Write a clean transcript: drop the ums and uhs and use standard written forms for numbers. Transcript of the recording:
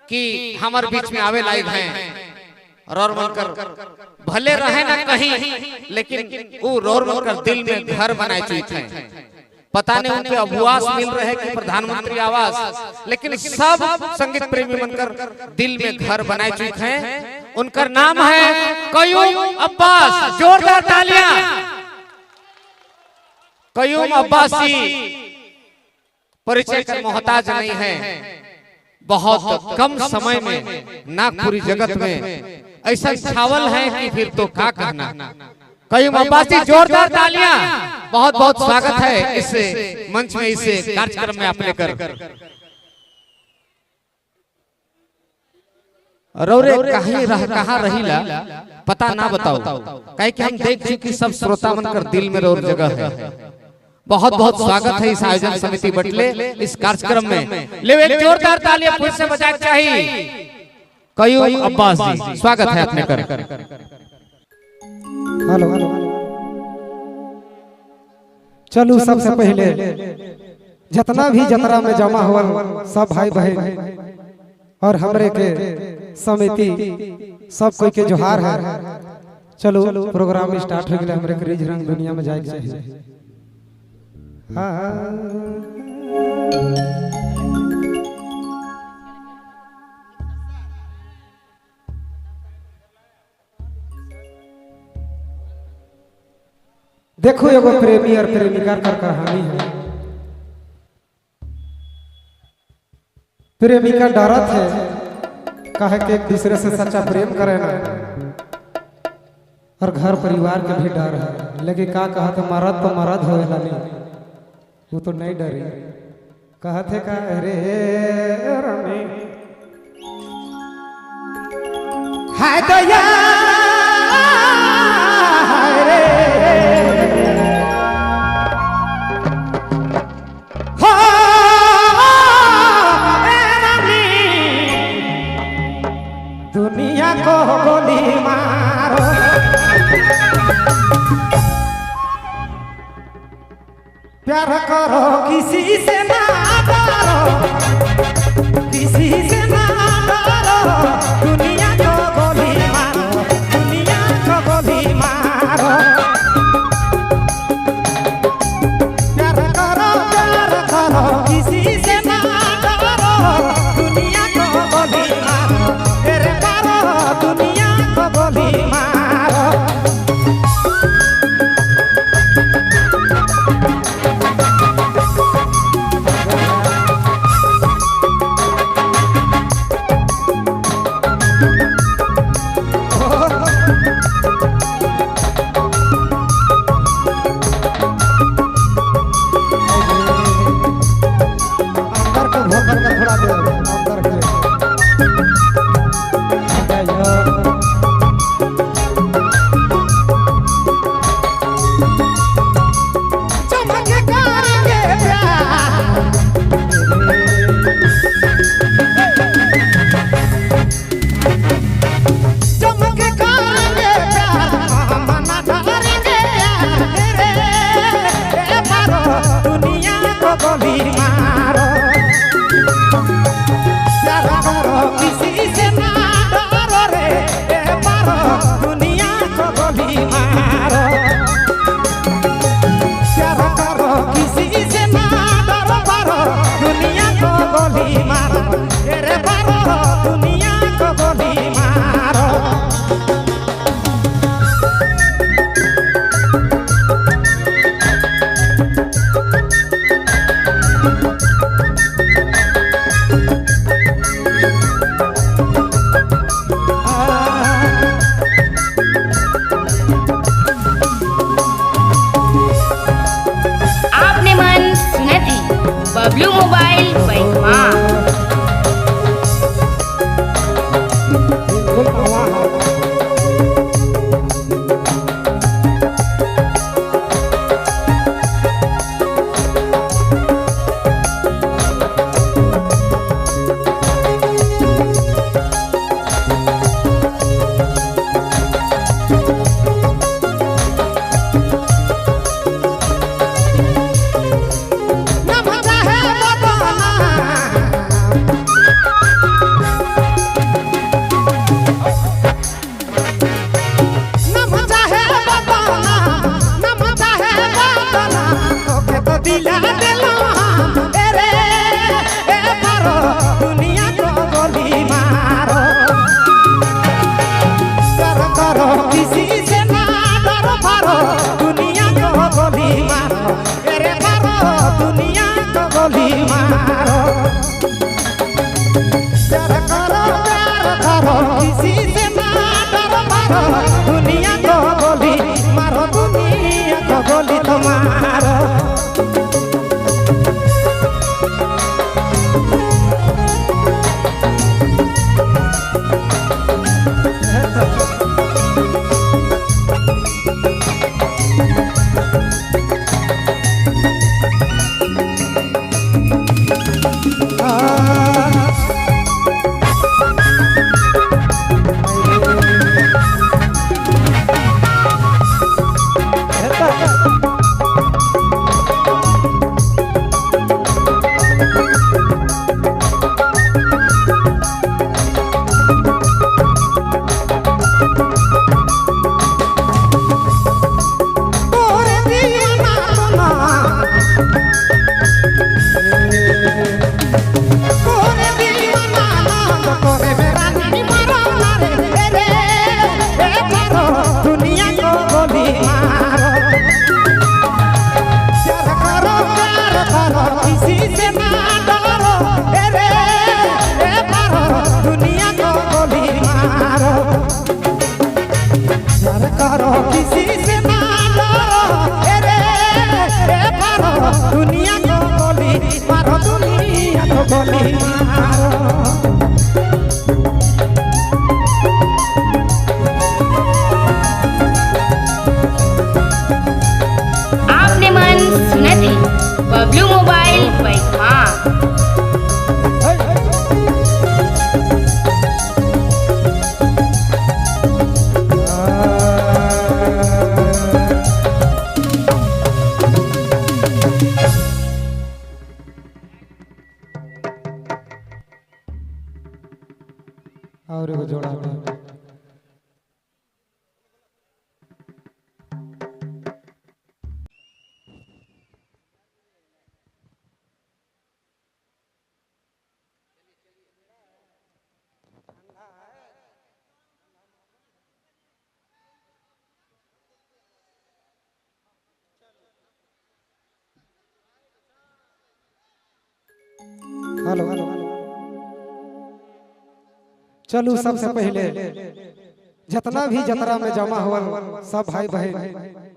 कि हमारे बीच में आवे लायक हैं रौर बनकर भले रहे ना कहीं, लेकिन वो रौर बनकर दिल में घर बनाए चुके हैं। पता नहीं उनके अभुआस मिल रहे कि प्रधानमंत्री आवास, लेकिन सब संगीत प्रेमी बनकर दिल में घर बनाए चुके हैं। उनका नाम है कयूम अब्बास। जोरदार तालियां। कयूम अब्बासी परिचय का मोहताज नहीं है। बहुत कम समय में नागपुरी जगत में ऐसा छावल है कि फिर तो क्या कहना। कयूम अब्बासी, जोरदार तालियां। बहुत बहुत स्वागत है इस मंच में, इस कार्यक्रम में आप लेकर। रौरे कहाँ रहीला पता ना बताओ, कहे कि हम देख चुकी सब श्रोता बनकर दिल में रौर जगह है। बहुत बहुत स्वागत है इस आयोजन समिति बटले इस कार्यक्रम में। ले एक जोरदार तालियां फिर से बजाना चाहिए। कयूम अब्बास जी, स्वागत है अपने कर। हेलो, चलो सबसे पहले जितना भी जतरा में जमा हुआ सब भाई बहन और हमरे के समिति सब कोई के जोहार है। चलो प्रोग्राम स्टार्ट हो गया। हमरे के रिज रंग दुनिया में जाए चाहिए। देखो एगो प्रेमी और प्रेमिका का कहानी है। प्रेमिका डरत है, कहे कि एक दूसरे से सच्चा प्रेम करे ना, और घर परिवार के भी डर है। लेकिन का कहत मरद तो मरद होएला नहीं, वो तो नहीं डरी। कहते का रे रमे हाय दया हाय रे हो दुनिया को गोली मारो। प्यार करो किसी से ना डरो, किसी से ना डरो। दुनिया को गोली मारो, दुनिया को गोली मारो। प्यार करो किसी से ना डरो। दुनिया को गोली मारो, तेरे मारो दुनिया को गोली मारो। मारो दुनिया को गोली मारो दुनिया को गोली तो मारो दुनिया को गोली मारो दुनिया को गोली मारो आपने मन सुना थे बबलू मोबाइल बैठा और एगो जोड़ा में हेलो चलू सबसे पहले जितना भी जतरा में जमा हुआ सब भाई बहन